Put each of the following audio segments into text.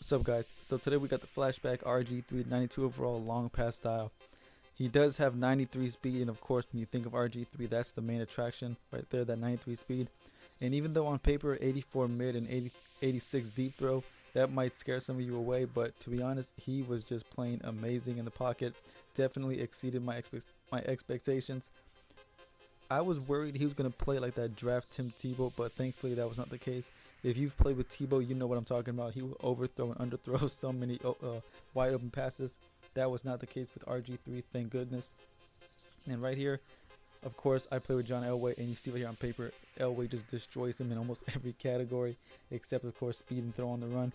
What's up, guys? So today we got the Flashback RG3 92 overall long pass style. He does have 93 speed, and of course when you think of RG3, that's the main attraction right there, that 93 speed. And even though on paper 84 mid and 86 deep throw, that might scare some of you away, but to be honest, he was just playing amazing in the pocket. Definitely exceeded my expectations. I was worried he was going to play like that draft Tim Tebow, but thankfully that was not the case. If you've played with Tebow, you know what I'm talking about. He will overthrow and underthrow so many wide open passes. That was not the case with RG3, thank goodness. And right here, of course, I play with John Elway, and you see right here on paper, Elway just destroys him in almost every category, except of course speed and throw on the run.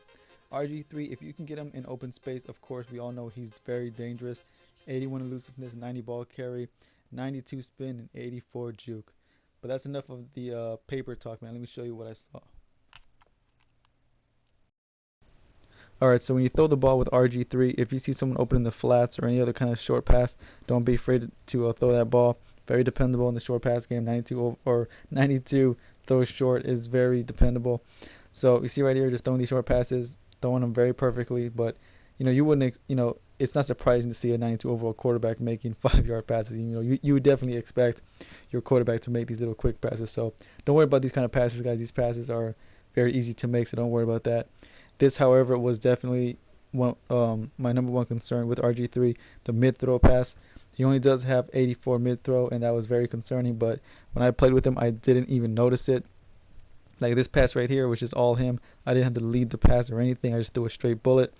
RG3, if you can get him in open space, of course, we all know he's very dangerous. 81 elusiveness, 90 ball carry, 92 spin, and 84 juke. But that's enough of the paper talk, man. Let me show you what I saw. Alright, so when you throw the ball with RG3, if you see someone open in the flats or any other kind of short pass, don't be afraid to throw that ball. Very dependable in the short pass game. 92 throw short is very dependable. So you see right here, just throwing these short passes, throwing them very perfectly. But you wouldn't, it's not surprising to see a 92 overall quarterback making 5-yard passes. You would definitely expect your quarterback to make these little quick passes. So don't worry about these kind of passes, guys. These passes are very easy to make, so don't worry about that. This, however, was definitely my number one concern with RG3, the mid-throw pass. He only does have 84 mid-throw, and that was very concerning. But when I played with him, I didn't even notice it. Like this pass right here, which is all him. I didn't have to lead the pass or anything. I just threw a straight bullet.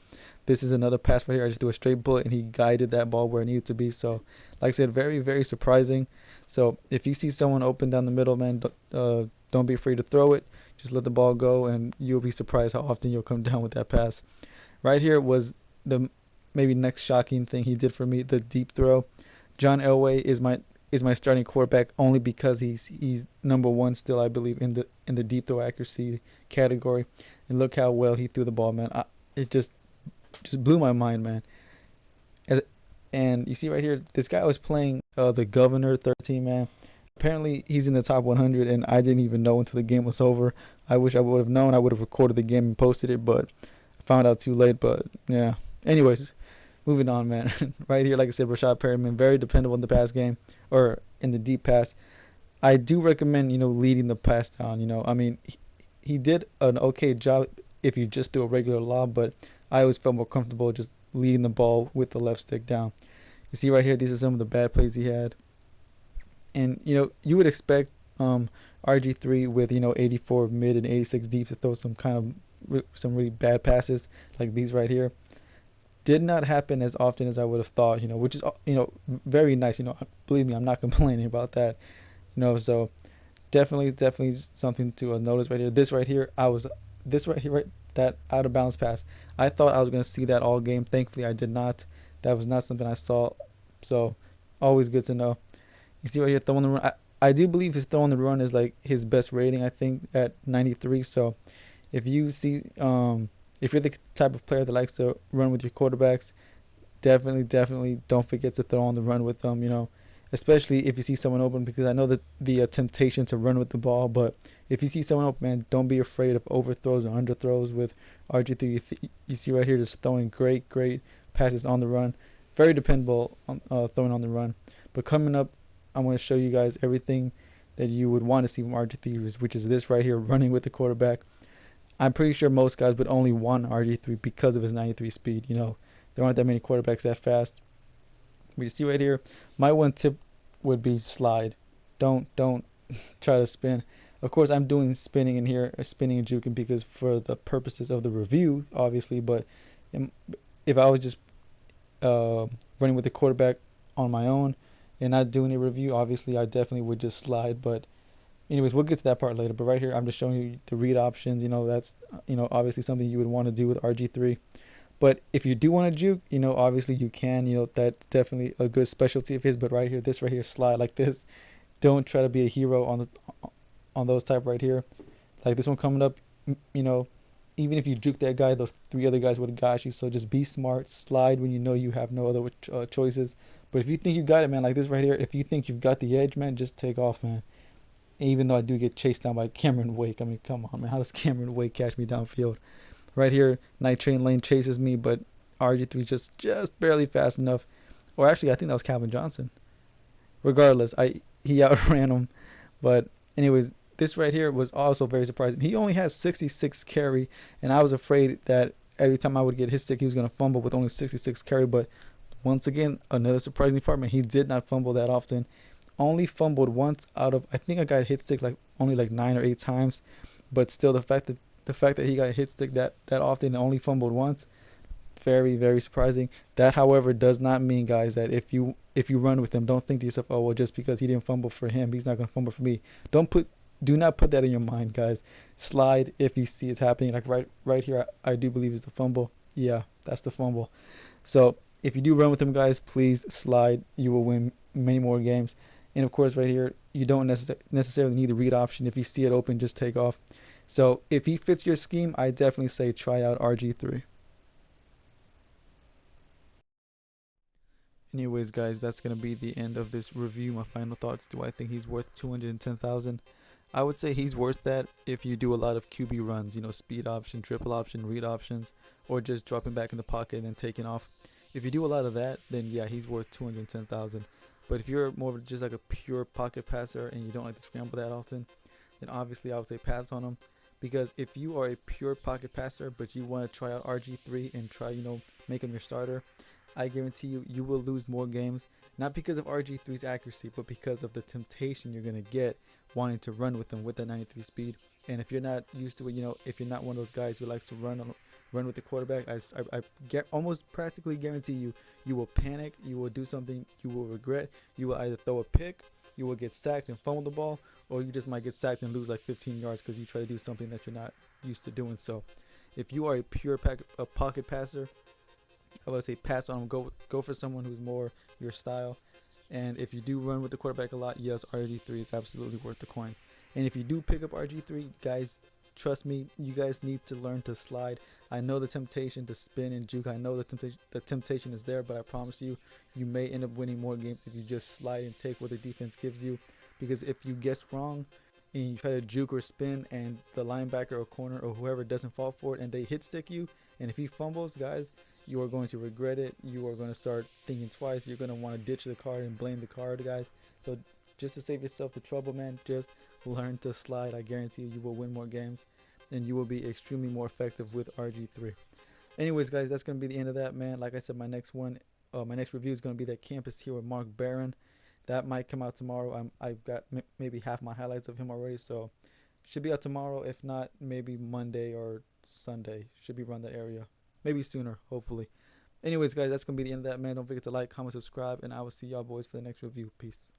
This is another pass right here. I just threw a straight bullet, and he guided that ball where it needed to be. So, like I said, very, very surprising. So if you see someone open down the middle, man, don't be afraid to throw it. Just let the ball go, and you'll be surprised how often you'll come down with that pass. Right here was the maybe next shocking thing he did for me, the deep throw. John Elway is my starting quarterback only because he's number one still, I believe, in the deep throw accuracy category. And look how well he threw the ball, man. It just blew my mind, man. And you see right here, this guy was playing the Governor 13, man. Apparently he's in the top 100, and I didn't even know until the game was over. I wish I would have known. I would have recorded the game and posted it, but I found out too late. But yeah. Anyways, moving on, man. Right here, like I said, Rashad Perriman, very dependable in the pass game or in the deep pass. I do recommend leading the pass down. I mean, he did an okay job if you just do a regular lob, but I always felt more comfortable just leading the ball with the left stick down. You see right here, these are some of the bad plays he had. And you would expect RG3 with 84 mid and 86 deep to throw some really bad passes like these right here. Did not happen as often as I would have thought, which is very nice. Believe me, I'm not complaining about that. So definitely something to notice right here. This right here, that out of bounds pass. I thought I was gonna see that all game. Thankfully, I did not. That was not something I saw. So always good to know. You see right here, throwing the run. I do believe his throwing the run is like his best rating, I think, at 93. So if you see, if you're the type of player that likes to run with your quarterbacks, definitely don't forget to throw on the run with them, especially if you see someone open, because I know that the temptation to run with the ball, but if you see someone open, man, don't be afraid of overthrows or underthrows with RG3. You see right here, just throwing great passes on the run. Very dependable on throwing on the run. But coming up, I'm going to show you guys everything that you would want to see from RG3, which is this right here, running with the quarterback. I'm pretty sure most guys would only want RG3 because of his 93 speed. There aren't that many quarterbacks that fast. But you see right here, my one tip would be slide. Don't try to spin. Of course, I'm doing spinning in here, spinning and juking, because for the purposes of the review, obviously. But if I was just running with the quarterback on my own and not doing a review, obviously I definitely would just slide. But anyways, we'll get to that part later. But right here, I'm just showing you the read options. That's obviously something you would want to do with RG3. But if you do want to juke, obviously you can. That's definitely a good specialty of his. But right here, this right here, slide like this. Don't try to be a hero on those type right here. Like this one coming up, even if you juke that guy, those 3 other guys would have got you. So just be smart, slide when you have no other choices. But if you think you got it, man, like this right here, if you think you've got the edge, man, just take off, man. Even though I do get chased down by Cameron Wake. I mean, come on, man. How does Cameron Wake catch me downfield? Right here, Night Train Lane chases me, but RG3 just barely fast enough. Or actually, I think that was Calvin Johnson. Regardless, he outran him. But anyways, this right here was also very surprising. He only has 66 carry, and I was afraid that every time I would get his stick, he was going to fumble with only 66 carry. But once again, another surprising department. He did not fumble that often. Only fumbled once out of, I think I got hit stick like only like 9 or 8 times. But still, the fact that he got hit stick that often and only fumbled once, very surprising. That, however, does not mean, guys, that if you run with him, don't think to yourself, oh well, just because he didn't fumble for him, he's not gonna fumble for me. Do not put that in your mind, guys. Slide if you see it's happening. Like right here, I do believe is the fumble. Yeah, that's the fumble. So if you do run with him, guys, please slide. You will win many more games. And of course, right here, you don't necessarily need the read option. If you see it open, just take off. So if he fits your scheme, I definitely say try out RG3. Anyways, guys, that's gonna be the end of this review. My final thoughts: do I think he's worth 210,000? I would say he's worth that if you do a lot of QB runs, speed option, triple option, read options, or just dropping back in the pocket and then taking off. If you do a lot of that, then yeah, he's worth 210,000. But if you're more of just like a pure pocket passer and you don't like to scramble that often, then obviously I would say pass on him. Because if you are a pure pocket passer, but you want to try out RG3 and try, make him your starter, I guarantee you will lose more games, not because of RG3's accuracy, but because of the temptation you're going to get wanting to run with him with that 93 speed. And if you're not used to it, if you're not one of those guys who likes to run with the quarterback, I get almost practically guarantee you will panic, you will do something you will regret. You will either throw a pick, you will get sacked and fumble the ball, or you just might get sacked and lose like 15 yards because you try to do something that you're not used to doing. So if you are a pure pocket passer, I would say pass on him. Go for someone who's more your style. And if you do run with the quarterback a lot, yes, RG3 is absolutely worth the coins. And if you do pick up RG3, guys, trust me, you guys need to learn to slide. I know the temptation to spin and juke. I know the temptation is there, but I promise you, you may end up winning more games if you just slide and take what the defense gives you. Because if you guess wrong and you try to juke or spin and the linebacker or corner or whoever doesn't fall for it and they hit stick you, and if he fumbles, guys, you are going to regret it. You are going to start thinking twice. You're going to want to ditch the card and blame the card, guys. So just to save yourself the trouble, man, just learn to slide. I guarantee you will win more games and you will be extremely more effective with RG3. Anyways, guys, that's going to be the end of that, man. Like I said, my next review is going to be that campus here with Mark Barron. That might come out tomorrow. I've got maybe half my highlights of him already, so should be out tomorrow. If not, maybe Monday or Sunday. Should be around that area. Maybe sooner, hopefully. Anyways, guys, that's going to be the end of that, man. Don't forget to like, comment, subscribe, and I will see y'all boys for the next review. Peace.